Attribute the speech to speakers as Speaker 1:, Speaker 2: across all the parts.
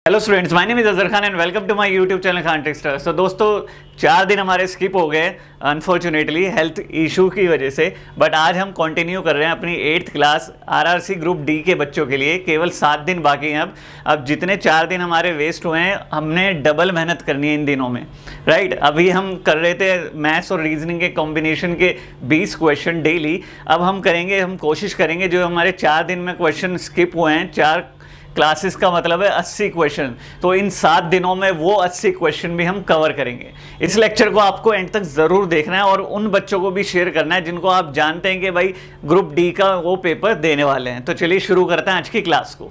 Speaker 1: Hello students, my name is Azhar Khan and welcome to my YouTube channel Khan trickster. तो दोस्तों 4 दिन हमारे स्किप हो गए अनफॉर्चुनेटली हेल्थ इशू की वजह से, बट आज हम कंटिन्यू कर रहे हैं अपनी 8th class RRC group D के बच्चों के लिए। केवल 7 दिन बाकी हैं। अब जितने 4 दिन हमारे वेस्ट हुए हैं, हमने डबल मेहनत करनी है इन दिनों में, राइट। अभी हम कर रहे थे मैथ्स और रीजनिंग के कॉम्बिनेशन के 20 क्वेश्चन डेली। अब हम कोशिश करेंगे जो हमारे 4 दिन में क्वेश्चन स्किप हुए हैं, 4 क्लासेस का मतलब है 80 क्वेश्चन, तो इन 7 दिनों में वो 80 क्वेश्चन भी हम कवर करेंगे। इस लेक्चर को आपको एंड तक जरूर देखना है और उन बच्चों को भी शेयर करना है जिनको आप जानते हैं कि भाई ग्रुप डी का वो पेपर देने वाले हैं। तो चलिए शुरू करते हैं आज की क्लास को।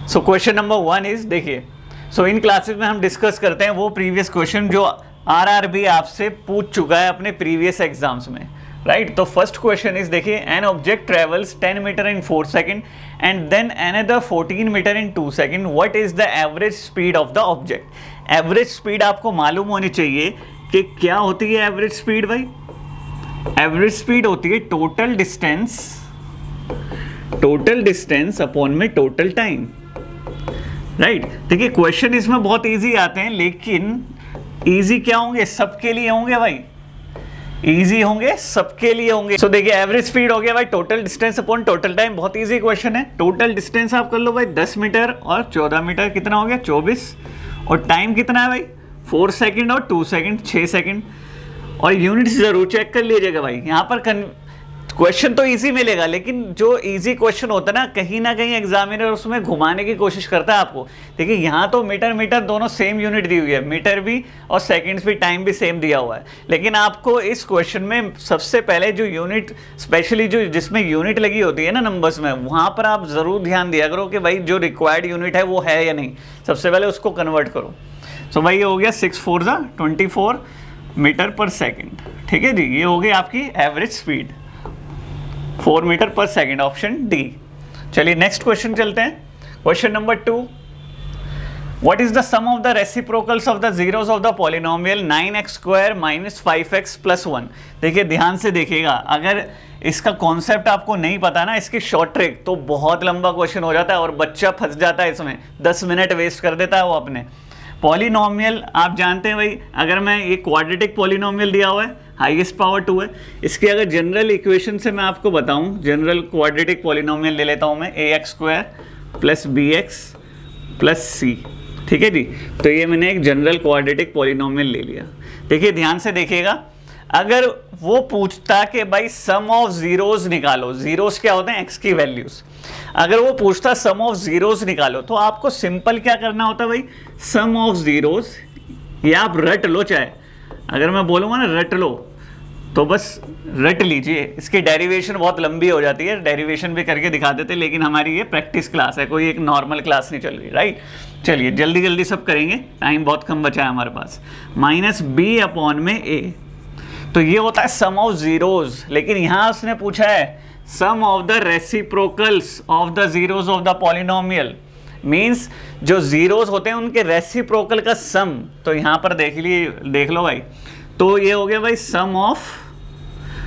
Speaker 1: सो क्वेश्चन नंबर 1 इज, देखिए, इन क्लासेस में हम डिस्कस करते हैं वो प्रीवियस क्वेश्चन जो आरआरबी आपसे पूछ चुका है अपने प्रीवियस एग्जाम्स में, राइट। तो फर्स्ट क्वेश्चन इज, देखिए, an object travels 10 metre in 4 second and then another 14 metre in 2 second, what is the average speed of the object. Average speed आपको मालूम होनी चाहिए कि क्या होती है एवरेज स्पीड भाई। एवरेज स्पीड होती है टोटल डिस्टेंस अपॉन में टोटल टाइम, राइट। देखिए क्वेश्चन इसमें बहुत इजी आते हैं, लेकिन इजी क्या होंगे, सबके लिए होंगे भाई, इजी होंगे, सबके लिए होंगे। सो देखिए एवरेज स्पीड हो गया भाई total distance upon total time. बहुत इजी क्वेश्चन है। टोटल डिस्टेंस आप कर लो भाई 10 मीटर और 14 मीटर, कितना हो गया 24, और टाइम कितना है भाई 4 सेकंड और 2 सेकंड 6 सेकंड। और यूनिट्स जरूर चेक कर लीजिएगा भाई। यहाँ पर क्वेश्चन तो इजी मिलेगा, लेकिन जो इजी क्वेश्चन होता है ना कहीं एग्जामिनर उसमें घुमाने की कोशिश करता है आपको। देखिए यहाँ तो मीटर दोनों सेम यूनिट दी हुई है, मीटर भी और सेकंड्स भी, टाइम भी सेम दिया हुआ है, लेकिन आपको इस क्वेश्चन में सबसे पहले जो यूनिट, स्पेशली जो जिसमें यूनिट लगी होती है ना नंबर्स में, वहाँ पर आप जरूर ध्यान दिया करो कि भाई जो रिक्वायर्ड यूनिट है वो है या नहीं, सबसे पहले उसको कन्वर्ट करो। सो भाई ये हो गया 6 4 24 मीटर पर सेकेंड, ठीक है जी। ये हो गई आपकी average speed 4 metre per second, option D. चलिए नेक्स्ट क्वेश्चन चलते हैं। Question number 2, what is the sum of the reciprocals of the zeros of the polynomial 9x square minus 5x plus 1। देखिए ध्यान से देखिएगा, अगर इसका कॉन्सेप्ट आपको नहीं पता ना, इसकी शॉर्ट ट्रिक, तो बहुत लंबा क्वेश्चन हो जाता है और बच्चा फंस जाता है इसमें, 10 मिनट वेस्ट कर देता है वो अपने। पॉलिनोमियल आप जानते हैं भाई, अगर मैं ये क्वाड्रेटिक पॉलिनोमियल दिया हुआ है, हाईएस्ट पावर 2 है, इसकी अगर जनरल इक्वेशन से मैं आपको बताऊं, जनरल क्वाड्रेटिक पॉलिनोमियल ले लेता हूं मैं, ax square plus bx plus c, ठीक है जी। तो ये मैंने एक जनरल क्वाड्रेटिक पॉलिनोमियल ले लिया। देखिए ध्यान से देखिएगा, अगर वो पूछता कि भाई सम ऑफ जीरोस निकालो, जीरोस क्या होते हैं x की वैल्यूज, अगर वो पूछता सम ऑफ जीरोस निकालो, तो आपको सिंपल क्या करना होता है भाई, सम ऑफ जीरोस, या आप रट लो, चाहे अगर मैं बोलूँगा ना रट लो, तो बस रट लीजिए। इसकी डेरिवेशन बहुत लंबी हो जाती है, डेरिवेशन भी करके दिखा देते, लेकिन हमारी ये प्रैक्टिस क्लास है, कोई एक नॉर्मल क्लास नहीं चल रही, राइट। चलिए जल्दी जल्दी सब करेंगे, टाइम बहुत कम बचा है हमारे पास। माइनस बी अपॉन में ए, तो ये होता है सम ऑफ जीरोस, लेकिन यहाँ उसने पूछा है sum of the reciprocals of the zeros of the polynomial, means जो जीरोस होते हैं उनके रेसिप्रोकल का सम। तो यहाँ पर देख लो भाई, तो ये हो गया भाई सम ऑफ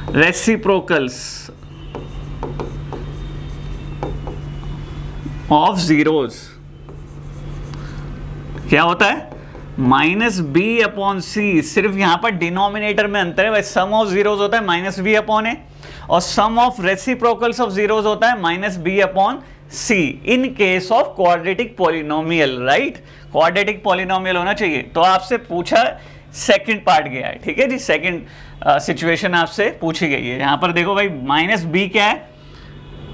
Speaker 1: रेसिप्रोकल्स ऑफ जीरोस, क्या होता है माइनस बी अपॉन सी। सिर्फ यहाँ पर डिनोमिनेटर में अंतर है भाई, सम ऑफ जीरोस होता है माइनस बी अपॉन ए, और sum of reciprocals of zeros होता है minus B upon C in case of quadratic polynomial, right. Quadratic polynomial होना चाहिए। तो आपसे पूछा, सेकंड पार्ट गया है, ठीक है जी, सेकंड सिचुएशन आपसे पूछी गई है। यहां पर देखो भाई माइनस बी क्या है,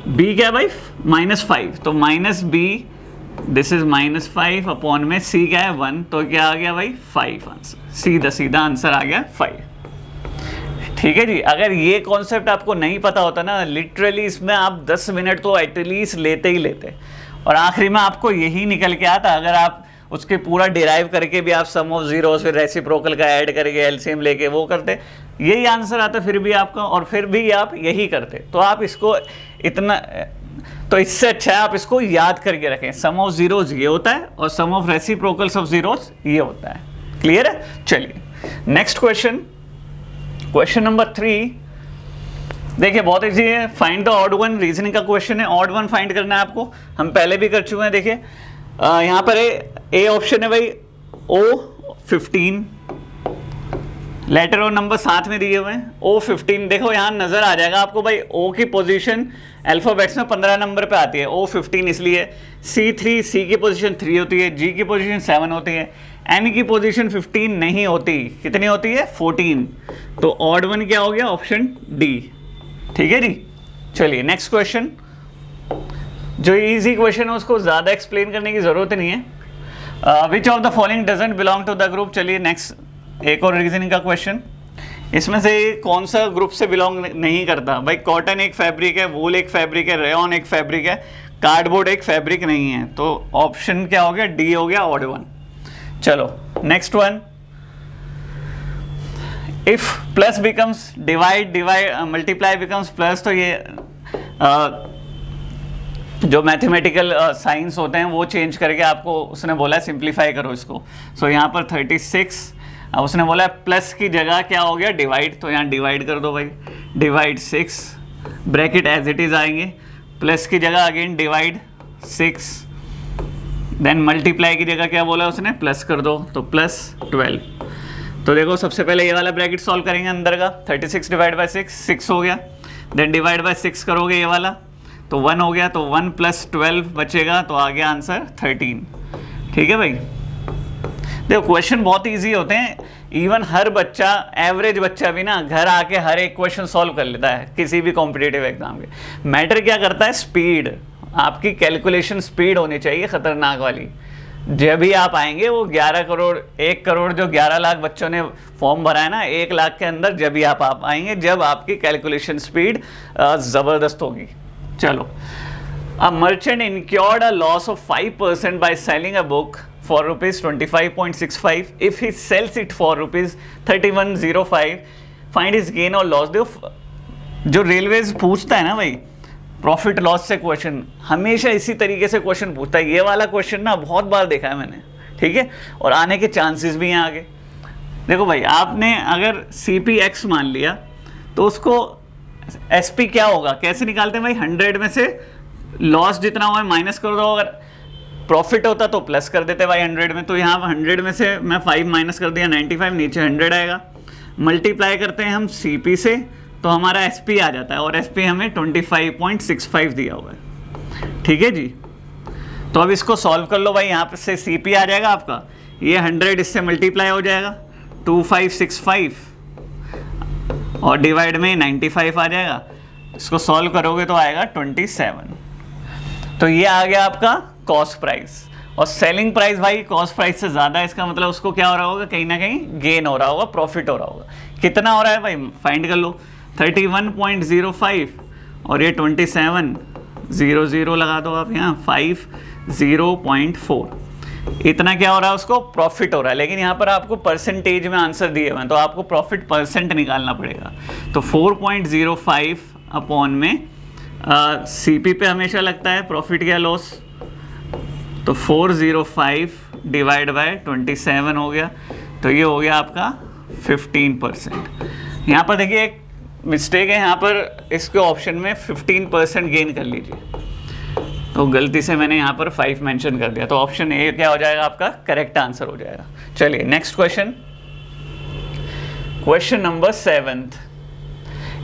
Speaker 1: बी क्या है भाई -5, तो minus B, this is -5 upon में सी क्या है 1, तो क्या आ गया भाई 5 आंसर, सीधा आंसर आ गया 5, ठीक है जी। अगर ये कॉन्सेप्ट आपको नहीं पता होता ना, लिटरली इसमें आप 10 मिनट तो एटलीस्ट लेते ही लेते, और आखिरी में आपको यही निकल के आता, अगर आप उसके पूरा डिराइव करके भी आप सम ऑफ जीरोस फिर रेसिप्रोकल का ऐड करके एलसीएम लेके वो करते, यही आंसर आता फिर भी आपका, और फिर भी आप यही करते, तो आप इसको इतना, तो इससे अच्छा है आप इसको याद करके रखें, सम ऑफ जीरोस ये होता है और sum of reciprocals of zeros ये होता है। क्लियर है। चलिए नेक्स्ट क्वेश्चन, क्वेश्चन नंबर 3, देखिए बहुत इजी है, find the odd one, reasoning का क्वेश्चन है, ऑड वन फाइंड करना है आपको, हम पहले भी कर चुके हैं। देखिए यहाँ पर ए ऑप्शन है भाई O15, लेटर और नंबर साथ में दिए हुए हैं। O15 देखो यहाँ नजर आ जाएगा आपको भाई, O की पोजीशन अल्फाबेट्स में 15 नंबर पे आती है, O15 इसलिए। C3, C की पोजीशन 3 होती है, G की पोजीशन 7 होती है, N की पोजीशन 15 नहीं होती, कितनी होती है 14। तो ऑड वन क्या हो गया, ऑप्शन डी। ठीक है जी, चलिए नेक्स्ट क्वेश्चन। जो इजी क्वेश्चन है उसको ज्यादा एक्सप्लेन करने की जरूरत नहीं है। Which of the following doesn't belong to the group. चलिए नेक्स्ट एक और रीजनिंग का क्वेश्चन। इसमें से कौन सा ग्रुप से बिलोंग नहीं करता भाई। कॉटन एक फैब्रिक है, वूल एक फैब्रिक है, रेयॉन एक फैब्रिक है, कार्डबोर्ड एक फैब्रिक नहीं है। तो ऑप्शन क्या हो गया, डी हो गया, ऑड वन। चलो next one. If plus becomes divide, multiply becomes plus, तो ये जो मैथमेटिकल साइंस होते हैं वो चेंज करके आपको उसने बोला है सिंप्लीफाई करो इसको। सो यहाँ पर 36, अब उसने बोला है प्लस की जगह क्या हो गया, डिवाइड, तो यहाँ डिवाइड कर दो भाई, divide 6, bracket as it is आएंगे, प्लस की जगह अगेन डिवाइड 6, देन मल्टीप्लाई की जगह क्या बोला उसने, प्लस कर दो, तो प्लस 12। तो देखो सबसे पहले ये वाला ब्रैकेट सॉल्व करेंगे अंदर का, 36 डिवाइड बाई 6, 6 हो गया, देन डिवाइड बाई 6 करोगे ये वाला तो 1 हो गया, तो 1 प्लस 12 बचेगा, तो आ गया आंसर 13। ठीक है भाई, देखो क्वेश्चन बहुत इजी होते हैं, इवन हर बच्चा, एवरेज बच्चा भी ना घर आके हर एक क्वेश्चन सॉल्व कर लेता है किसी भी कॉम्पिटिटिव एग्जाम के। मैटर क्या करता है, स्पीड, आपकी कैलकुलेशन स्पीड होनी चाहिए खतरनाक वाली। जब भी आप आएंगे वो 11 करोड़ 1 करोड़ जो 11 लाख बच्चों ने फॉर्म भरा है ना, 1 लाख के अंदर जब भी आप आएंगे जब आपकी कैलकुलेशन स्पीड जबरदस्त होगी। चलो, a merchant incurred a loss of 5% by selling a book for rupees 25.65. If he sells it for rupees 3105, find his gain or loss। देखो जो रेलवेज पूछता है ना भाई प्रॉफिट लॉस से क्वेश्चन, हमेशा इसी तरीके से क्वेश्चन पूछता है। ये वाला क्वेश्चन ना बहुत बार देखा है मैंने, ठीक है, और आने के चांसेस भी हैं आगे। देखो भाई, आपने अगर CPX मान लिया तो उसको SP क्या होगा, कैसे निकालते हैं भाई, 100 में से लॉस जितना हुआ है माइनस कर दो, अगर प्रॉफिट होता तो प्लस कर देते भाई 100 में। तो यहाँ 100 में से मैं 5 माइनस कर दिया, 95, नीचे 100 आएगा। मल्टीप्लाई करते हैं हम CP से तो हमारा SP आ जाता है, और SP हमें 25.65 दिया हुआ है। ठीक है जी, तो अब इसको सॉल्व कर लो भाई, यहाँ पे से CP आ जाएगा आपका, ये 100 इससे मल्टीप्लाई हो जाएगा 2565, और डिवाइड में 95 आ जाएगा। इसको सॉल्व करोगे तो आएगा 27। तो ये आ गया आपका कॉस्ट प्राइस, और सेलिंग प्राइस भाई कॉस्ट प्राइस से ज़्यादा है, इसका मतलब उसको क्या हो रहा होगा, कहीं ना कहीं गेन हो रहा होगा, प्रॉफिट हो रहा होगा। कितना हो रहा है भाई, फाइंड कर लो, 31.05 और ये 2700 लगा दो आप यहाँ, 50.4, इतना क्या हो रहा है, उसको प्रॉफिट हो रहा है। लेकिन यहाँ पर आपको परसेंटेज में आंसर दिए हुए हैं तो आपको प्रॉफिट परसेंट निकालना पड़ेगा। तो 4.05 अपॉन में CP पे हमेशा लगता है प्रॉफिट या लॉस, तो 405 डिवाइड बाय 27 हो गया, तो ये हो गया आपका 15%। यहाँ पर देखिए एक मिस्टेक है, यहाँ पर इसके ऑप्शन में 15% गेन कर लीजिए, तो गलती से मैंने यहाँ पर 5 मेंशन कर दिया, तो ऑप्शन ए क्या हो जाएगा आपका, करेक्ट आंसर हो जाएगा। चलिए next question, question number 7th।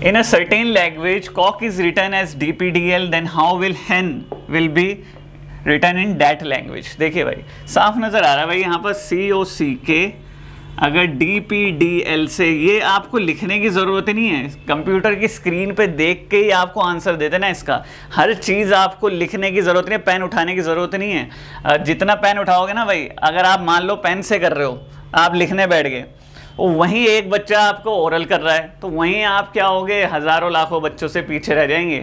Speaker 1: In a certain language, cock is written as DPDL, then how will hen will be written in that language। देखिए भाई साफ नजर आ रहा है भाई, यहाँ पर COCK अगर DPDL से, ये आपको लिखने की ज़रूरत ही नहीं है, कंप्यूटर की स्क्रीन पे देख के ही आपको आंसर दे देना इसका। हर चीज़ आपको लिखने की ज़रूरत नहीं है, पेन उठाने की ज़रूरत नहीं है। जितना पेन उठाओगे ना भाई, अगर आप मान लो पेन से कर रहे हो, आप लिखने बैठ गए, वहीं एक बच्चा आपको ओरल कर रहा है, तो वहीं आप क्या होगे, हज़ारों लाखों बच्चों से पीछे रह जाएंगे,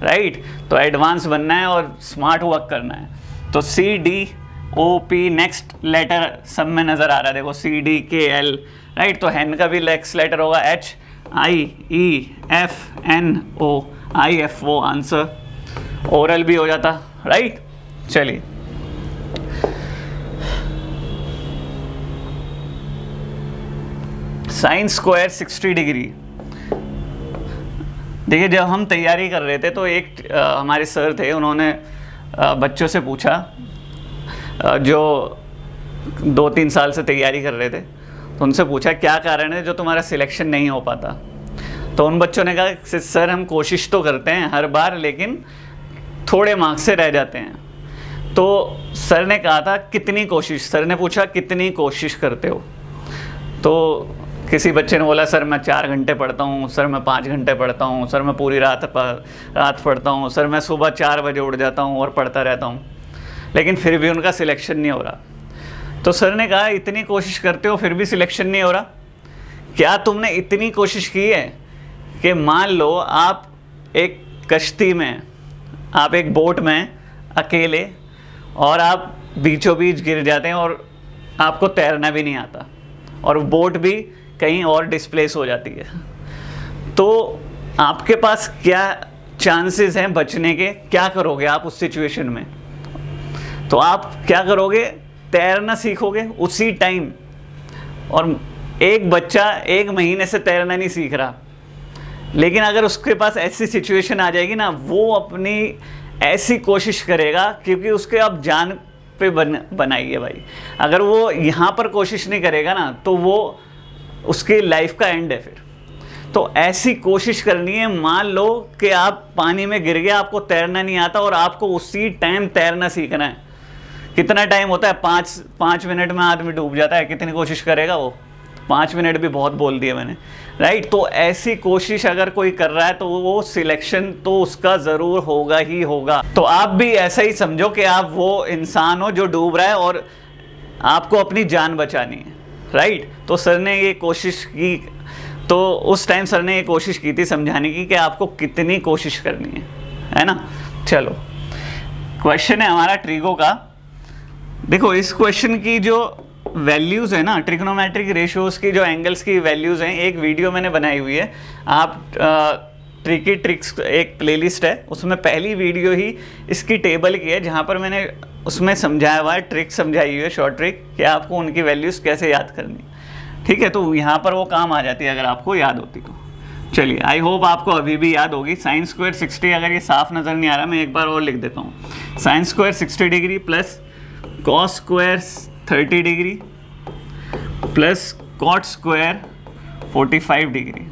Speaker 1: राइट। तो एडवांस बनना है और स्मार्ट वर्क करना है। तो CDOP नेक्स्ट लेटर सब में नज़र आ रहा है, देखो CDKL, राइट। तो हैन का भी नेक्स्ट लेटर होगा HIEFNO, IFO, आंसर ओरल भी हो जाता, राइट। चलिए साइन स्क्वायर 60 डिग्री। देखिए जब हम तैयारी कर रहे थे तो एक हमारे सर थे, उन्होंने बच्चों से पूछा जो 2-3 साल से तैयारी कर रहे थे, तो उनसे पूछा क्या कारण है जो तुम्हारा सिलेक्शन नहीं हो पाता। तो उन बच्चों ने कहा सर हम कोशिश तो करते हैं हर बार, लेकिन थोड़े मार्क्स से रह जाते हैं। तो सर ने कहा था कितनी कोशिश, सर ने पूछा कितनी कोशिश करते हो। तो किसी बच्चे ने बोला सर मैं 4 घंटे पढ़ता हूँ, सर मैं 5 घंटे पढ़ता हूँ, सर मैं पूरी रात पढ़ता हूँ, सर मैं सुबह 4 बजे उठ जाता हूँ और पढ़ता रहता हूँ, लेकिन फिर भी उनका सिलेक्शन नहीं हो रहा। तो सर ने कहा इतनी कोशिश करते हो फिर भी सिलेक्शन नहीं हो रहा, क्या तुमने इतनी कोशिश की है कि मान लो आप एक कश्ती में, आप एक बोट में अकेले, और आप बीचों बीच गिर जाते हैं और आपको तैरना भी नहीं आता और बोट भी कहीं और डिस्प्लेस हो जाती है, तो आपके पास क्या चांसेस हैं बचने के, क्या करोगे आप उस सिचुएशन में? तो आप क्या करोगे, तैरना सीखोगे उसी टाइम। और एक बच्चा 1 महीने से तैरना नहीं सीख रहा, लेकिन अगर उसके पास ऐसी सिचुएशन आ जाएगी ना, वो अपनी ऐसी कोशिश करेगा, क्योंकि उसके अब जान पे बनाई है भाई। अगर वो यहाँ पर कोशिश नहीं करेगा ना, तो वो उसकी लाइफ का एंड है फिर। तो ऐसी कोशिश करनी है। मान लो कि आप पानी में गिर गए, आपको तैरना नहीं आता और आपको उसी टाइम तैरना सीखना है। कितना टाइम होता है? 5 मिनट में आदमी डूब जाता है। कितनी कोशिश करेगा वो? 5 मिनट भी बहुत बोल दिया मैंने, राइट। तो ऐसी कोशिश अगर कोई कर रहा है तो वो सिलेक्शन तो उसका ज़रूर होगा ही होगा। तो आप भी ऐसा ही समझो कि आप वो इंसान हो जो डूब रहा है और आपको अपनी जान बचानी है, राइट। तो सर ने ये कोशिश की, तो उस टाइम सर ने ये कोशिश की थी समझाने की कि आपको कितनी कोशिश करनी है ना। चलो, क्वेश्चन है हमारा ट्रिगो का। देखो, इस क्वेश्चन की जो वैल्यूज़ है ना, ट्रिग्नोमेट्रिक रेशियोज़ की जो एंगल्स की वैल्यूज़ हैं, एक वीडियो मैंने बनाई हुई है। आप ट्रिकी ट्रिक्स एक प्लेलिस्ट है, उसमें पहली वीडियो ही इसकी टेबल की है, जहाँ पर मैंने उसमें समझाया हुआ है, ट्रिक समझाई हुई है, शॉर्ट ट्रिक, कि आपको उनकी वैल्यूज़ कैसे याद करनी, ठीक है। तो यहाँ पर वो काम आ जाती है अगर आपको याद होती तो। चलिए, आई होप आपको अभी भी याद होगी। साइन स्क्वायर 60, अगर ये साफ नज़र नहीं आ रहा मैं एक बार और लिख देता हूँ। Sine square 60 degree plus cos square 30 degree plus cot square 45 degree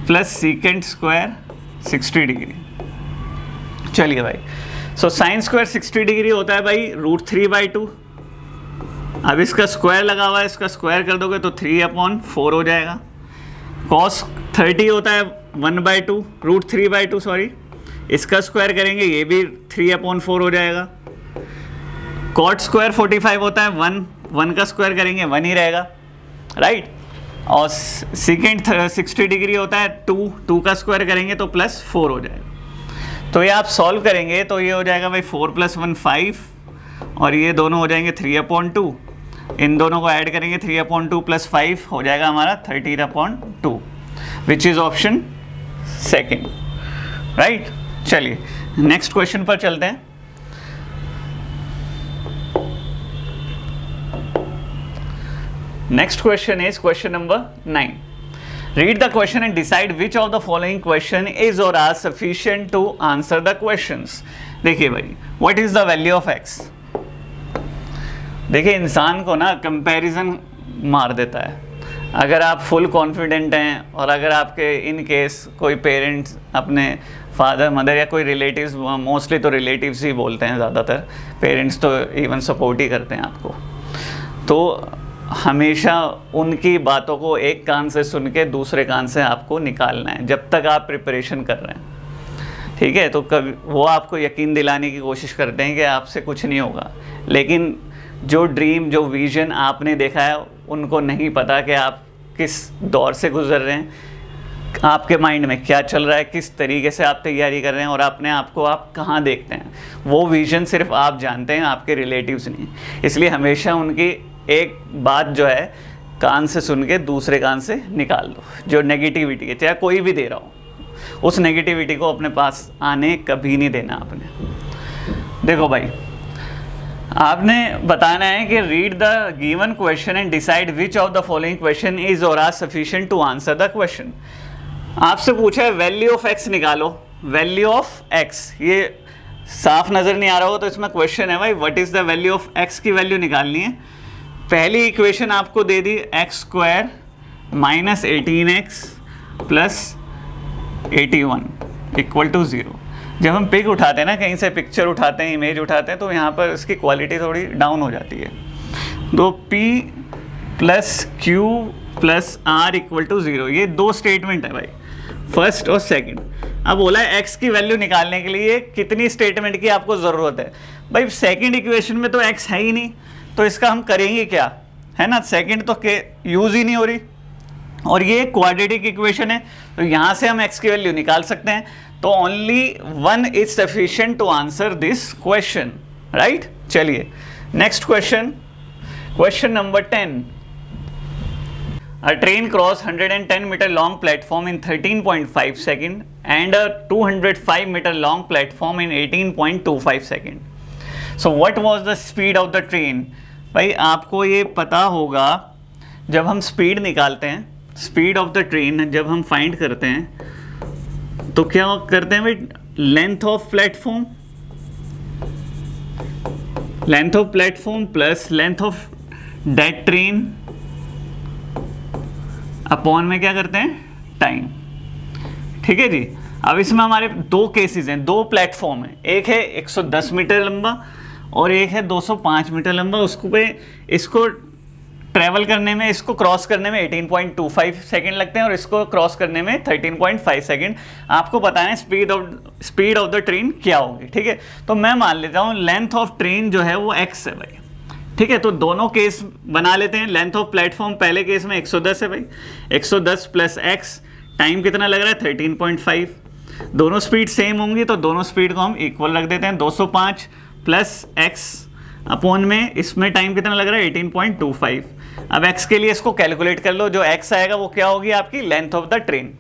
Speaker 1: plus secant square 60 degree. चलिए भाई, सो साइन स्क्वायर 60 डिग्री होता है भाई √3/2। अब इसका स्क्वायर लगा हुआ है, इसका स्क्वायर कर दोगे तो 3/4 हो जाएगा। कॉस 30 होता है 1/2, √3/2 सॉरी, इसका स्क्वायर करेंगे ये भी 3/4 हो जाएगा। कॉट स्क्वायर 45 होता है 1 का स्क्वायर करेंगे 1 ही रहेगा, राइट। और सीकेंट 60 डिग्री होता है 2 का स्क्वायर करेंगे तो +4 हो जाएगा। तो ये आप सॉल्व करेंगे तो ये हो जाएगा भाई 4 + 1 5, और ये दोनों हो जाएंगे 3/2। इन दोनों को ऐड करेंगे 3/2 + 5 हो जाएगा हमारा 13/2, which is option second, right. चलिए नेक्स्ट क्वेश्चन पर चलते हैं। Next question is question number 9. Read the question and decide which of the following question is or are sufficient to answer the questions. देखिए भाई, what is the value of x? देखिए, इंसान को ना comparison मार देता है। अगर आप फुल कॉन्फिडेंट हैं और अगर आपके इन केस कोई पेरेंट्स, अपने फादर मदर या कोई रिलेटिव्स, मोस्टली तो रिलेटिव्स ही बोलते हैं ज़्यादातर, पेरेंट्स तो इवन सपोर्ट ही करते हैं आपको, तो हमेशा उनकी बातों को एक कान से सुन के दूसरे कान से आपको निकालना है जब तक आप प्रिपरेशन कर रहे हैं, ठीक है। तो कभी वो आपको यकीन दिलाने की कोशिश करते हैं कि आपसे कुछ नहीं होगा, लेकिन जो ड्रीम, जो विज़न आपने देखा है, उनको नहीं पता कि आप किस दौर से गुजर रहे हैं, आपके माइंड में क्या चल रहा है, किस तरीके से आप तैयारी कर रहे हैं और अपने आप को आप कहाँ देखते हैं। वो विज़न सिर्फ आप जानते हैं, आपके रिलेटिव्स नहीं। इसलिए हमेशा उनकी एक बात जो है कान से सुन के दूसरे कान से निकाल दो। जो नेगेटिविटी है, चाहे कोई भी दे रहा हो, उस नेगेटिविटी को अपने पास आने कभी नहीं देना आपने। देखो भाई, आपने बताना है कि read the given question and decide which of the following question is or are sufficient to answer the question. आपसे पूछा है वैल्यू ऑफ एक्स निकालो। वैल्यू ऑफ एक्स, ये साफ नजर नहीं आ रहा हो तो इसमें क्वेश्चन है भाई, what is the value of x की वैल्यू निकालनी है। पहली इक्वेशन आपको दे दी x² minus 18x plus 81 equal to 0। जब हम पिक उठाते हैं ना, कहीं से पिक्चर उठाते हैं, इमेज उठाते हैं, तो यहाँ पर इसकी क्वालिटी थोड़ी डाउन हो जाती है। तो p plus q plus r equal to 0, ये दो स्टेटमेंट है भाई, फर्स्ट और सेकंड। अब बोला है x की वैल्यू निकालने के लिए कितनी स्टेटमेंट की आपको ज़रूरत है। भाई सेकंड इक्वेशन में तो x है ही नहीं, तो इसका हम करेंगे क्या, है ना, सेकंड तो यूज़ ही नहीं हो रही, और ये क्वाड्रेटिक इक्वेशन है, तो यहाँ से हम x की वैल्यू निकाल सकते हैं। तो only 1 is sufficient to answer this question, right. चलिए next question, question number 10। A train crossed 110 meter long platform in 13.5 seconds and a 205 meter long platform in 18.25 seconds. So what was the speed of the train? भाई आपको ये पता होगा, जब हम speed निकालते हैं, स्पीड ऑफ द ट्रेन जब हम फाइंड करते हैं तो क्या करते हैं भाई, length of platform, length of platform plus length of that train upon में क्या करते हैं, टाइम। ठीक है जी। अब इसमें हमारे दो केसेस हैं, दो प्लेटफॉर्म हैं, एक है 110 मीटर लंबा और एक है 205 मीटर लंबा। उसको पे इसको ट्रैवल करने में, इसको क्रॉस करने में 18.25 सेकंड लगते हैं और इसको क्रॉस करने में 13.5 सेकंड। आपको बताना है स्पीड ऑफ द ट्रेन क्या होगी। ठीक है, तो मैं मान लेता हूँ लेंथ ऑफ ट्रेन जो है वो x है भाई। ठीक है, तो दोनों केस बना लेते हैं। लेंथ ऑफ प्लेटफॉर्म पहले केस में 110 है भाई, 110 प्लस x, टाइम कितना लग रहा है 13.5। दोनों स्पीड सेम होंगी तो दोनों स्पीड को हम इक्वल रख देते हैं। 205 प्लस x अपॉन में इसमें टाइम कितना लग रहा है 18.25। अब x के लिए इसको कैलकुलेट कर लो, जो x आएगा वो क्या होगी आपकी लेंथ ऑफ द ट्रेन।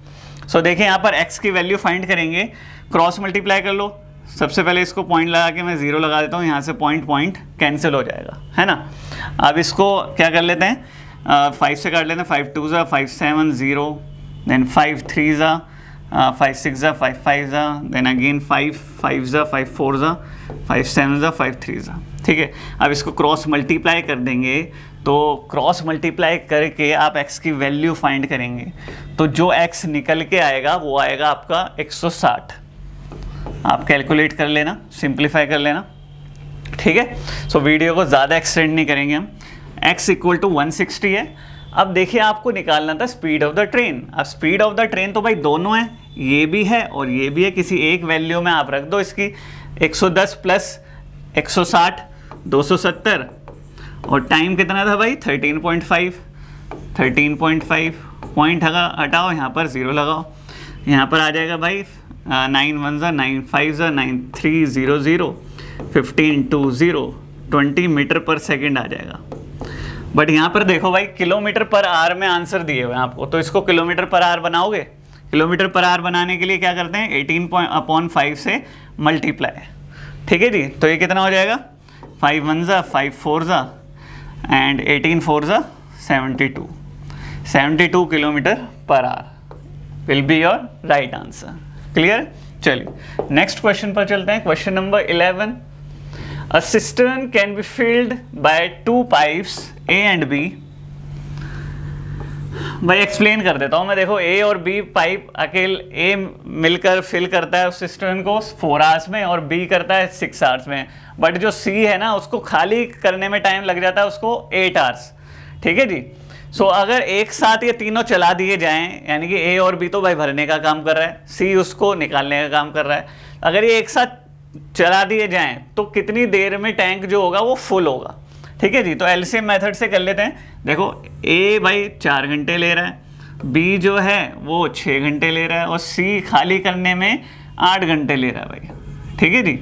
Speaker 1: सो देखिए यहाँ पर x की वैल्यू फाइंड करेंगे, क्रॉस मल्टीप्लाई कर लो। सबसे पहले इसको पॉइंट लगा के मैं 0 लगा देता हूँ, यहाँ से पॉइंट कैंसिल हो जाएगा, है ना। अब इसको क्या कर लेते हैं, 5 से काट लेते हैं, 5 2 ज़ा 5 7 0, देन 5 3 ज़ा 5 6 ज़ा 5 5 ज़ा, देन अगेन 5 5 ज़ा 5 4 ज़ा 5 7 ज़ा 5 3 ज़ा। ठीक है, अब इसको क्रॉस मल्टीप्लाई कर देंगे, तो क्रॉस मल्टीप्लाई करके आप x की वैल्यू फाइंड करेंगे, तो जो x निकल के आएगा वो आएगा आपका 160। आप कैलकुलेट कर लेना, सिंप्लीफाई कर लेना। ठीक है, सो वीडियो को ज़्यादा एक्सटेंड नहीं करेंगे हम। x इक्वल टू 160 है। अब देखिए आपको निकालना था स्पीड ऑफ द ट्रेन। अब स्पीड ऑफ द ट्रेन तो भाई दोनों है, ये भी है और ये भी है, किसी एक वैल्यू में आप रख दो इसकी। 110 प्लस 160 270 और टाइम कितना था भाई 13.5। 13.5 पॉइंट हटाओ, यहाँ पर 0 लगाओ, यहाँ पर आ जाएगा भाई 9 1 ज़ा 9 5 ज़ा 9 3 0 0 15 2 0 20 मीटर पर सेकेंड आ जाएगा। बट यहाँ पर देखो भाई किलोमीटर पर आवर में आंसर दिए हुए हैं आपको, तो इसको किलोमीटर पर आवर बनाओगे। किलोमीटर पर आवर बनाने के लिए क्या करते हैं, 18/5 से मल्टीप्लाई। ठीक है जी, तो ये कितना हो जाएगा 5 1 ज़ा 5 4 ज़ा एंड 18 4 ज़ा 72 kilometre per hour will be your right answer. Clear. चलिए नेक्स्ट क्वेश्चन पर चलते हैं। Question number 11। A cistern can be filled by 2 pipes A and B। भाई एक्सप्लेन कर देता हूँ मैं। देखो A और B पाइप A मिलकर फिल करता है उस सिस्टर्न को 4 आवर्स में और B करता है 6 आवर्स में। बट जो C है ना, उसको खाली करने में टाइम लग जाता है उसको 8 आवर्स। ठीक है जी। सो अगर एक साथ ये तीनों चला दिए जाएं, यानी कि A और B तो भाई भरने का काम कर रहा है, C उसको निकालने का काम कर रहा है। अगर ये एक साथ चला दिए जाएं तो कितनी देर में टैंक जो होगा वो फुल होगा। ठीक है जी, तो एलसीएम मेथड से कर लेते हैं। देखो A भाई 4 घंटे ले रहा है, B जो है वो 6 घंटे ले रहा है और C खाली करने में 8 घंटे ले रहा है भाई। ठीक है जी,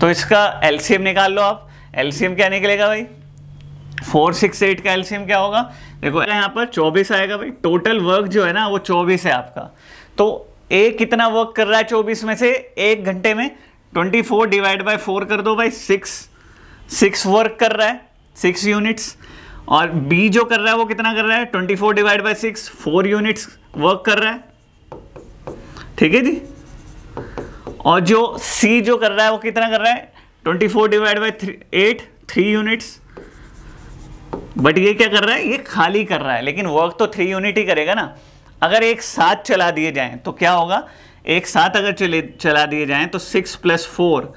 Speaker 1: तो इसका एलसीएम निकाल लो आप। एलसीएम क्या निकलेगा भाई, 4 6 8 का एलसीएम क्या होगा, देखो यहाँ पर 24 आएगा भाई। टोटल वर्क जो है ना वो 24 है आपका। तो A कितना वर्क कर रहा है 24 में से, 1 घंटे में 24 डिवाइड बाय 4 कर दो भाई, 6 वर्क कर रहा है, 6 यूनिट्स। और B जो कर रहा है वो कितना कर रहा है, 24 डिवाइड बाय 6 4 यूनिट्स वर्क कर रहा है। ठीक है जी। और जो C जो कर रहा है वो कितना कर रहा है, 24 डिवाइड बाई 8, 3 यूनिट्स। बट ये क्या कर रहा है, ये खाली कर रहा है, लेकिन वर्क तो 3 यूनिट ही करेगा ना। अगर एक साथ चला दिए जाएं तो क्या होगा, एक साथ अगर चला दिए जाएं तो 6 + 4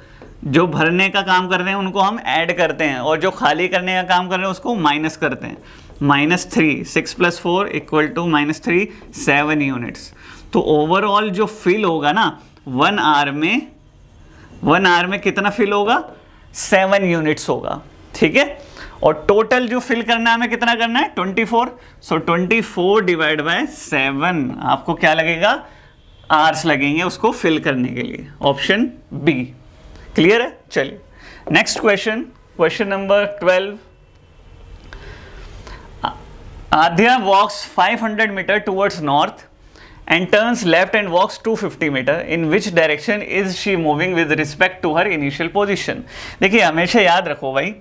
Speaker 1: जो भरने का काम कर रहे हैं उनको हम ऐड करते हैं, और जो खाली करने का काम कर रहे हैं उसको माइनस करते हैं। -3, 6 + 4 = -3, 7 यूनिट्स। तो ओवरऑल जो फिल होगा ना 1 आवर में कितना फिल होगा, 7 यूनिट्स होगा, ठीक है। और टोटल जो फिल करना है हमें कितना करना है, 24। सो 24 डिवाइड बाय 7 आपको क्या लगेगा, आवर्स लगेंगे उसको फिल करने के लिए। Option B. क्लियर है। चलिए next question, question number 12। Aadya walks 500 metres towards north and turns left and walks 250 meter. In which direction is she moving with respect to her initial position? देखिए हमेशा याद रखो भाई,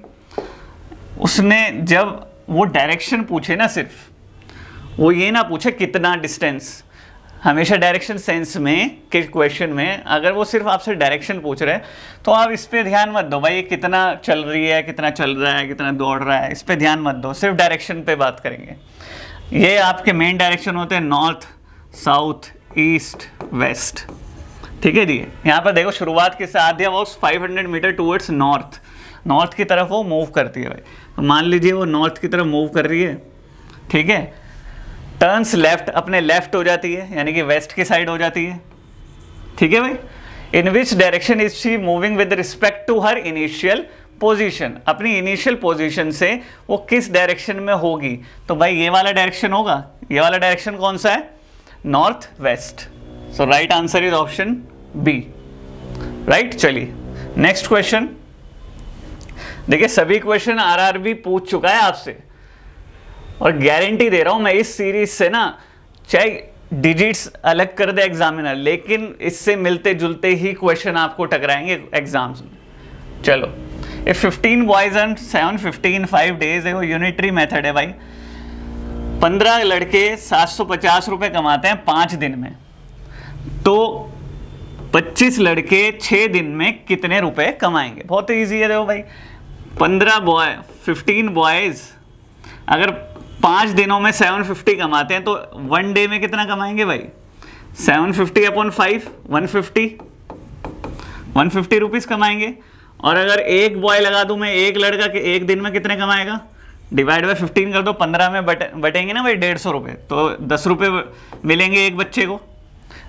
Speaker 1: उसने जब वो डायरेक्शन पूछे ना, सिर्फ वो ये ना पूछे कितना डिस्टेंस। हमेशा डायरेक्शन सेंस में के क्वेश्चन में अगर वो सिर्फ आपसे डायरेक्शन पूछ रहे हैं तो आप इस पे ध्यान मत दो भाई, ये कितना चल रही है, कितना चल रहा है, कितना दौड़ रहा है, इस पे ध्यान मत दो, सिर्फ डायरेक्शन पे बात करेंगे। ये आपके मेन डायरेक्शन होते हैं नॉर्थ, साउथ, ईस्ट, वेस्ट, ठीक है जी। यहाँ पर देखो शुरुआत किससे, आद्या walks 500 metre towards north, north की तरफ वो मूव करती है भाई। तो मान लीजिए वो नॉर्थ की तरफ मूव कर रही है, ठीक है। टर्न्स लेफ्ट, अपने लेफ्ट हो जाती है, यानी कि वेस्ट की साइड हो जाती है, ठीक है भाई। In which direction is she moving with respect to her initial position, अपनी इनिशियल पोजीशन से वो किस डायरेक्शन में होगी। तो भाई ये वाला डायरेक्शन होगा, ये वाला डायरेक्शन कौन सा है, north west. So right answer is option B, right. चलिए नेक्स्ट क्वेश्चन। देखिए सभी क्वेश्चन आरआरबी पूछ चुका है आपसे, और गारंटी दे रहा हूं मैं इस सीरीज से ना, चाहे डिजिट्स अलग कर दे एग्जामिनर, लेकिन इससे मिलते जुलते ही क्वेश्चन आपको टकराएंगे एग्जाम्स में। चलो, इफ 15 बॉयज एंड 7 15 5 डेज है, वो यूनिटरी मेथड है भाई। 15 लड़के 750 रुपए कमाते हैं 5 दिन में, तो 25 लड़के 6 दिन में कितने रुपए कमाएंगे। बहुत इजी है देखो भाई, 15 बॉयज अगर 5 दिनों में 750 कमाते हैं तो 1 डे में कितना कमाएंगे भाई, 750 / 5 150 रुपीज़ कमाएंगे। और अगर एक बॉय लगा दूं मैं, एक लड़का के एक दिन में कितने कमाएगा, डिवाइड बाय 15 कर दो, 15 में बटेंगे ना भाई 150 रुपये, तो 10 रुपये मिलेंगे एक बच्चे को।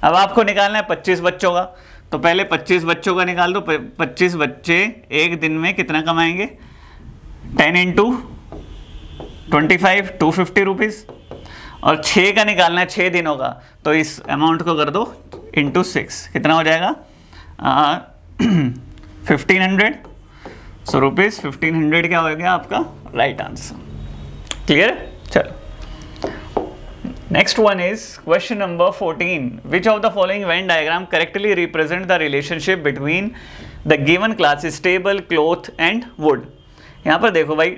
Speaker 1: अब आपको निकालना है 25 बच्चों का, तो पहले 25 बच्चों का निकाल दो। 25 बच्चे एक दिन में कितना कमाएंगे, 10 × 25 250 रुपीज़। और 6 का निकालना है 6 दिनों का, तो इस अमाउंट को कर दो × 6, कितना हो जाएगा 1500। सो रुपीज़ 1500 क्या हो गया आपका राइट आंसर। क्लियर। चलो next one is question number 14। Which of the following Venn diagram correctly represent the relationship between the given classes table, cloth and would. यहाँ पर देखो भाई,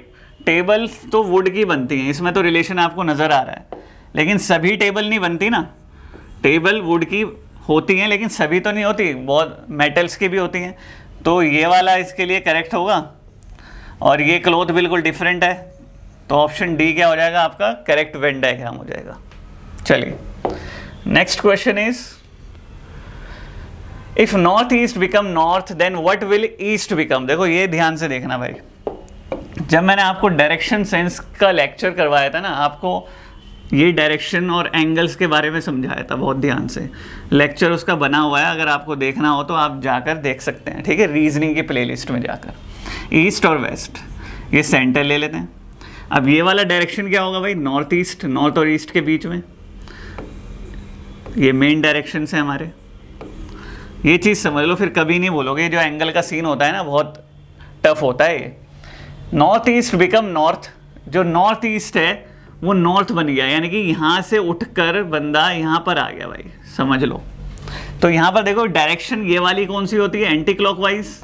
Speaker 1: टेबल तो वुड की बनती हैं, इसमें तो रिलेशन आपको नजर आ रहा है, लेकिन सभी टेबल नहीं बनती ना। टेबल वुड की होती हैं लेकिन सभी तो नहीं होती, बहुत मेटल्स की भी होती हैं। तो ये वाला इसके लिए करेक्ट होगा, और ये क्लॉथ बिल्कुल डिफरेंट है, तो ऑप्शन डी क्या हो जाएगा आपका करेक्ट वेन डायग्राम हो जाएगा। चलिए next question is, if north east become north then what will east become. देखो ये ध्यान से देखना भाई, जब मैंने आपको डायरेक्शन सेंस का लेक्चर करवाया था ना, आपको ये डायरेक्शन और एंगल्स के बारे में समझाया था बहुत ध्यान से। लेक्चर उसका बना हुआ है, अगर आपको देखना हो तो आप जाकर देख सकते हैं, ठीक है, रीजनिंग की प्लेलिस्ट में जाकर। ईस्ट और वेस्ट, ये सेंटर ले लेते हैं। अब ये वाला डायरेक्शन क्या होगा भाई, नॉर्थ ईस्ट, नॉर्थ और ईस्ट के बीच में ये मेन डायरेक्शन है हमारे। ये चीज़ समझ लो, फिर कभी नहीं बोलोगे जो एंगल का सीन होता है ना बहुत टफ होता है ये। नॉर्थ ईस्ट बिकम नॉर्थ, जो नॉर्थ ईस्ट है वो नॉर्थ बन गया, यानी कि यहाँ से उठकर बंदा यहाँ पर आ गया भाई, समझ लो। तो यहाँ पर देखो डायरेक्शन ये वाली कौन सी होती है, एंटी क्लॉकवाइज।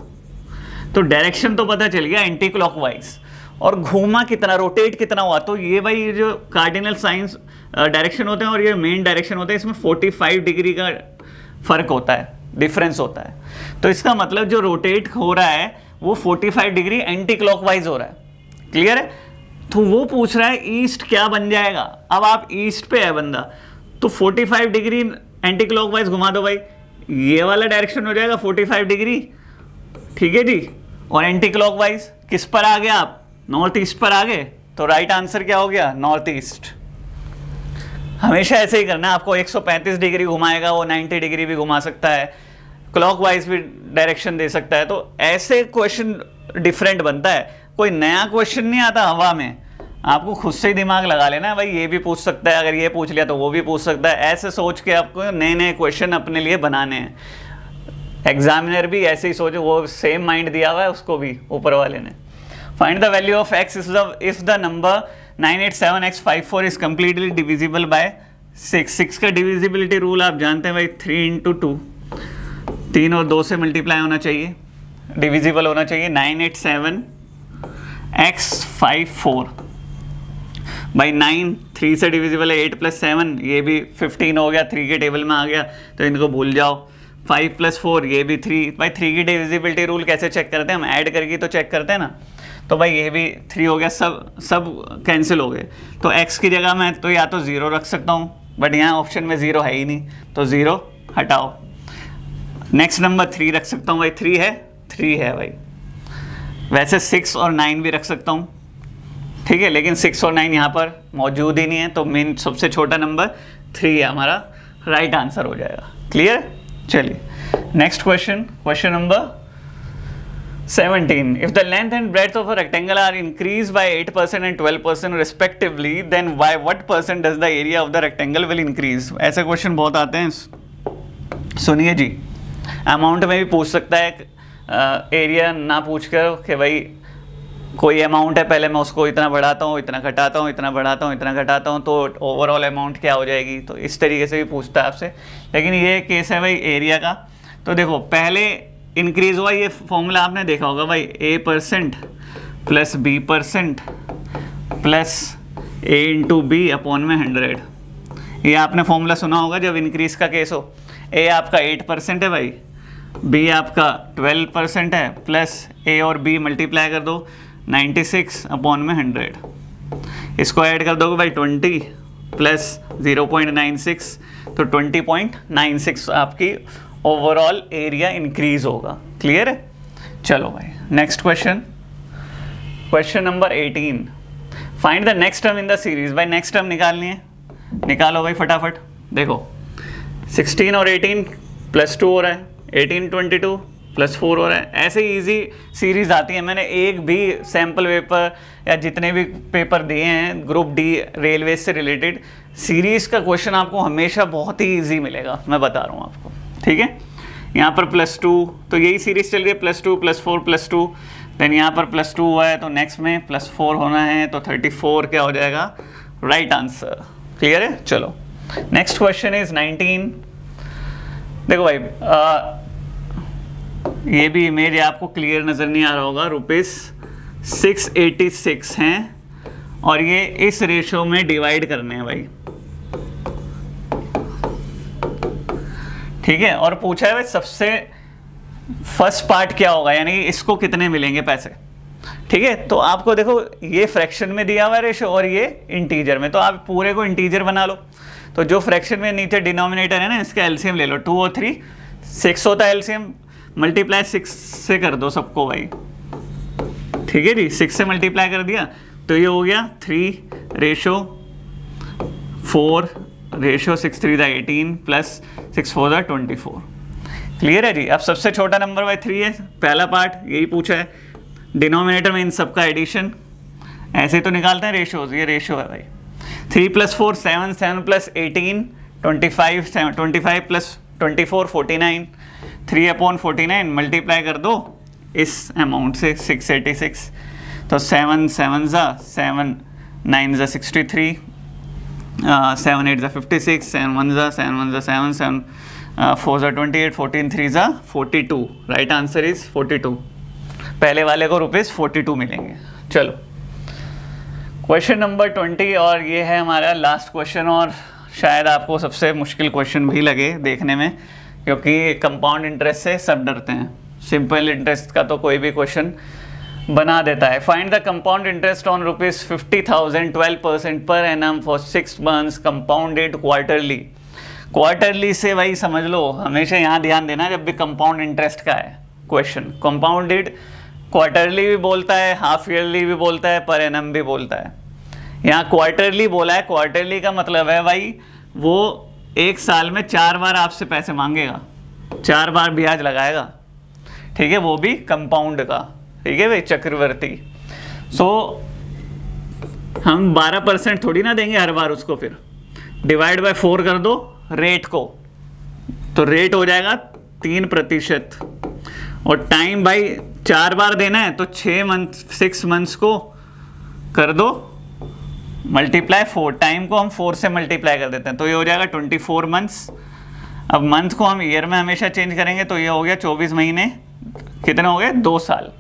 Speaker 1: तो डायरेक्शन तो पता चल गया एंटी क्लॉकवाइज, और घूमा कितना, रोटेट कितना हुआ। तो ये भाई ये जो कार्डिनल साइंस डायरेक्शन होते हैं और ये मेन डायरेक्शन होते हैं, इसमें 45 डिग्री का फर्क होता है। डिफरेंस होता है। तो इसका मतलब जो रोटेट हो रहा है वो 45 डिग्री एंटी क्लॉकवाइज हो रहा है। क्लियर है? तो वो पूछ रहा है ईस्ट क्या बन जाएगा। अब आप ईस्ट पे है बंदा, तो 45 डिग्री एंटी क्लॉकवाइज घुमा दो भाई, ये वाला डायरेक्शन हो जाएगा 45 डिग्री। ठीक है जी। और एंटी क्लॉकवाइज किस पर आ गया आप? नॉर्थ ईस्ट पर आ गए। तो राइट आंसर क्या हो गया? North east. हमेशा ऐसे ही करना है। आपको 135 डिग्री घुमाएगा, वो 90 डिग्री भी घुमा सकता है, क्लॉकवाइज भी डायरेक्शन दे सकता है। तो ऐसे क्वेश्चन डिफरेंट बनता है, कोई नया क्वेश्चन नहीं आता हवा में। आपको खुद से ही दिमाग लगा लेना है भाई, ये भी पूछ सकता है, अगर ये पूछ लिया तो वो भी पूछ सकता है। ऐसे सोच के आपको नए नए क्वेश्चन अपने लिए बनाने हैं। एग्जामिनर भी ऐसे ही सोचे, वो सेम माइंड दिया हुआ है उसको भी ऊपर वाले ने। Find the value of x if the number 987x54 is completely divisible by 6। 6 का डिविजिबिलिटी रूल आप जानते हैं भाई, 3 × 2, 3 और 2 से मल्टीप्लाई होना चाहिए, डिविजिबल होना चाहिए। 987x54 बाई 9, 3 से डिविजिबल है, 8 + 7 ये भी 15 हो गया, 3 के टेबल में आ गया, तो इनको भूल जाओ। 5 + 4 ये भी 3। भाई 3 की डिविजिबिलिटी रूल कैसे चेक करते हैं? हम ऐड करके तो चेक करते हैं ना। तो भाई ये भी 3 हो गया, सब कैंसिल हो गए। तो x की जगह मैं तो या तो 0 रख सकता हूँ, बट यहाँ ऑप्शन में 0 है ही नहीं, तो 0 हटाओ। नेक्स्ट नंबर 3 रख सकता हूँ भाई, 3 है भाई। वैसे 6 और 9 भी रख सकता हूँ, ठीक है, लेकिन 6 और 9 यहाँ पर मौजूद ही नहीं है, तो मेन सबसे छोटा नंबर 3 है हमारा, राइट आंसर हो जाएगा। क्लियर? चलिए next question number 17. If the length and breadth of a rectangle are increased by 8% and 12% respectively, then by what % does the area of the rectangle will increase? ऐसे question बहुत आते हैं, सुनिए जी। Amount में भी पूछ सकता है, एरिया ना पूछ कर कि भाई कोई अमाउंट है, पहले मैं उसको इतना बढ़ाता हूँ, इतना घटाता हूँ, इतना बढ़ाता हूँ, इतना घटाता हूँ, तो ओवरऑल अमाउंट क्या हो जाएगी। तो इस तरीके से भी पूछता है आपसे, लेकिन ये केस है भाई एरिया का। तो देखो पहले इंक्रीज हुआ, ये फॉर्मूला आपने देखा होगा भाई, a% + b% + a × b / 100। ये आपने फॉर्मूला सुना होगा जब इंक्रीज का केस हो। a आपका 8% है भाई, b आपका 12% है, प्लस a और b मल्टीप्लाई कर दो 96 / 100। इसको ऐड कर दोगे भाई 20 + 0.96, तो 20.96 आपकी ओवरऑल एरिया इंक्रीज होगा। क्लियर है? चलो भाई next question number 18. Find the next term in the series. भाई नेक्स्ट टर्म निकालनी है, निकालो भाई फटाफट। देखो 16 और 18 +2 हो रहा है, 18 22 +4 हो रहा है। ऐसे ही ईजी सीरीज आती है। मैंने एक भी सैम्पल पेपर या जितने भी पेपर दिए हैं ग्रुप डी रेलवे से रिलेटेड, सीरीज का क्वेश्चन आपको हमेशा बहुत ही ईजी मिलेगा, मैं बता रहा हूँ आपको। ठीक है, यहाँ पर +2, तो यही सीरीज चल रही है, +2 +4 +2, देन यहाँ पर +2 हुआ है, तो नेक्स्ट में +4 होना है, तो 34 क्या हो जाएगा? Right answer. क्लियर है? चलो नेक्स्ट क्वेश्चन इज 19. देखो भाई ये भी इमेज आपको क्लियर नज़र नहीं आ रहा होगा। ₹686 हैं और ये इस रेशो में डिवाइड करने हैं भाई। ठीक है, और पूछा है भाई सबसे फर्स्ट पार्ट क्या होगा, यानी इसको कितने मिलेंगे पैसे। ठीक है, तो आपको देखो ये फ्रैक्शन में दिया हुआ है रेशो और ये इंटीजर में, तो आप पूरे को इंटीजर बना लो। तो जो फ्रैक्शन में नीचे डिनोमिनेटर है ना, इसका एलसीएम ले लो। 2 और 3 6 होता है एलसीएम, मल्टीप्लाई 6 से कर दो सबको भाई। ठीक है जी, 6 से मल्टीप्लाई कर दिया तो ये हो गया 3:4 रेशो 6 3 18 प्लस 6 4 24। क्लियर है जी। अब सबसे छोटा नंबर भाई 3 है, पहला पार्ट यही पूछा है, डिनोमिनेटर में इन सबका एडिशन। ऐसे तो निकालते हैं रेशोज, ये रेशो है भाई। 3 + 4 7 7 + 18 25 25 + 24 49 3/49 मल्टीप्लाई कर दो इस अमाउंट से 686। तो 7 7 7 9 63 7 8 56 7 1 7 1 7 7 4 28 14 3 42। Right answer is 42। पहले वाले को ₹42 मिलेंगे। चलो क्वेश्चन नंबर 20 और ये है हमारा लास्ट क्वेश्चन, और शायद आपको सबसे मुश्किल क्वेश्चन भी लगे देखने में, क्योंकि कंपाउंड इंटरेस्ट से सब डरते हैं, सिंपल इंटरेस्ट का तो कोई भी क्वेश्चन बना देता है। Find the compound interest on ₹50,000 12% per annum for 6 months compounded quarterly. Quarterly से भाई समझ लो, हमेशा यहाँ ध्यान देना जब भी कंपाउंड इंटरेस्ट का है क्वेश्चन, कंपाउंडेड क्वार्टरली भी बोलता है, हाफ ईयरली भी बोलता है, पर एनम भी बोलता है। यहाँ क्वार्टरली बोला है, क्वार्टरली का मतलब है भाई वो एक साल में 4 बार आपसे पैसे मांगेगा, 4 बार ब्याज लगाएगा, ठीक है, वो भी कंपाउंड का, ठीक है भाई, चक्रवर्ती। सो हम 12% थोड़ी ना देंगे हर बार उसको, फिर डिवाइड बाय 4 कर दो रेट को, तो रेट हो जाएगा 3%। और टाइम भाई 4 बार देना है तो 6 मंथ्स को कर दो मल्टीप्लाई 4, टाइम को हम 4 से मल्टीप्लाई कर देते हैं, तो ये हो जाएगा 24 मंथ्स। अब मंथ को हम ईयर में हमेशा चेंज करेंगे, तो ये हो गया 24 महीने, कितने हो गए, 2 साल।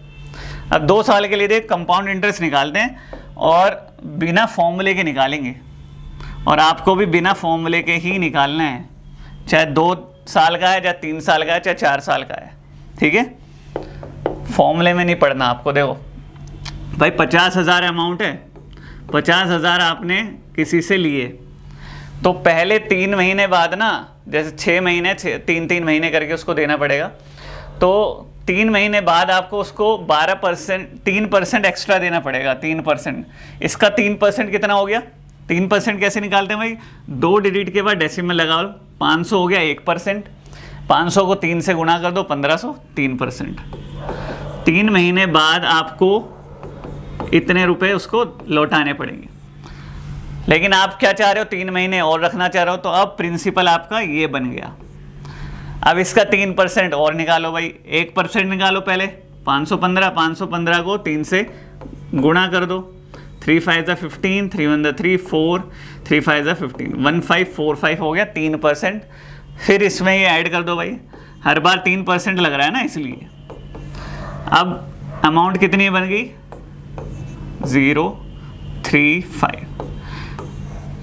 Speaker 1: अब 2 साल के लिए कंपाउंड इंटरेस्ट निकालते हैं और बिना फॉर्मूले के निकालेंगे, और आपको भी बिना फॉर्मूले के ही निकालना है, चाहे 2 साल का है, चाहे 3 साल का है, चाहे 4 साल का है, ठीक है, फॉर्मूले में नहीं पढ़ना आपको। देखो भाई 50,000 अमाउंट है, 50,000 आपने किसी से लिए, तो पहले 3 महीने बाद ना, जैसे 6 महीने 3 महीने करके उसको देना पड़ेगा, तो 3 महीने बाद आपको उसको 12% 3% एक्स्ट्रा देना पड़ेगा, 3%। इसका 3% कितना हो गया, 3% कैसे निकालते हैं भाई, 2 डिजिट के बाद डेसिमल लगा लो, 500 हो गया 1%, 500 को 3 से गुणा कर दो 1500, 3%। 3 महीने बाद आपको इतने रुपए उसको लौटाने पड़ेंगे। लेकिन आप क्या चाह रहे हो, 3 महीने और रखना चाह रहे हो, तो अब प्रिंसिपल आपका ये बन गया। अब इसका 3% और निकालो भाई, 1% निकालो पहले, 515 को 3 से गुणा कर दो, 3 5 15, 3 1 3 4, 3 5 15, 1545 हो गया 3%। फिर इसमें ये ऐड कर दो भाई, हर बार 3% लग रहा है ना, इसलिए अब अमाउंट कितनी बन गई, 035।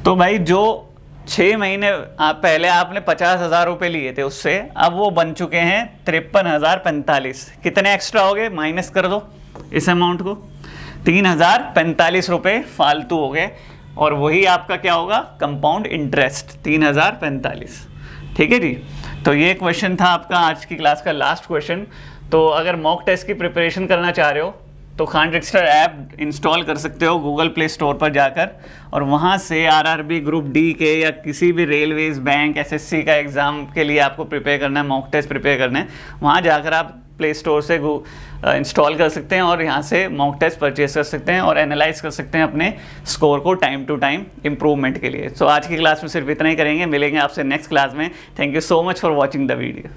Speaker 1: तो भाई जो 6 महीने पहले आपने 50,000 रुपये लिए थे उससे, अब वो बन चुके हैं 53,045। कितने एक्स्ट्रा हो गए, माइनस कर दो इस अमाउंट को, 3,045 रुपये फालतू हो गए, और वही आपका क्या होगा, कंपाउंड इंटरेस्ट 3,045। ठीक है जी, तो ये क्वेश्चन था आपका आज की क्लास का लास्ट क्वेश्चन। तो अगर मॉक टेस्ट की प्रिपरेशन करना चाह रहे हो तो खान ट्रिकस्टर ऐप इंस्टॉल कर सकते हो गूगल प्ले स्टोर पर जाकर, और वहाँ से आरआरबी ग्रुप डी के या किसी भी रेलवेज, बैंक, एसएससी का एग्ज़ाम के लिए आपको प्रिपेयर करना है, मॉक टेस्ट प्रिपेयर करना है, वहाँ जाकर आप प्ले स्टोर से इंस्टॉल कर सकते हैं और यहाँ से मॉक टेस्ट परचेज कर सकते हैं और एनालाइज कर सकते हैं अपने स्कोर को टाइम टू टाइम इम्प्रूवमेंट के लिए। सो आज की क्लास में सिर्फ इतना ही करेंगे, मिलेंगे आपसे नेक्स्ट क्लास में। Thank you so much for watching the video.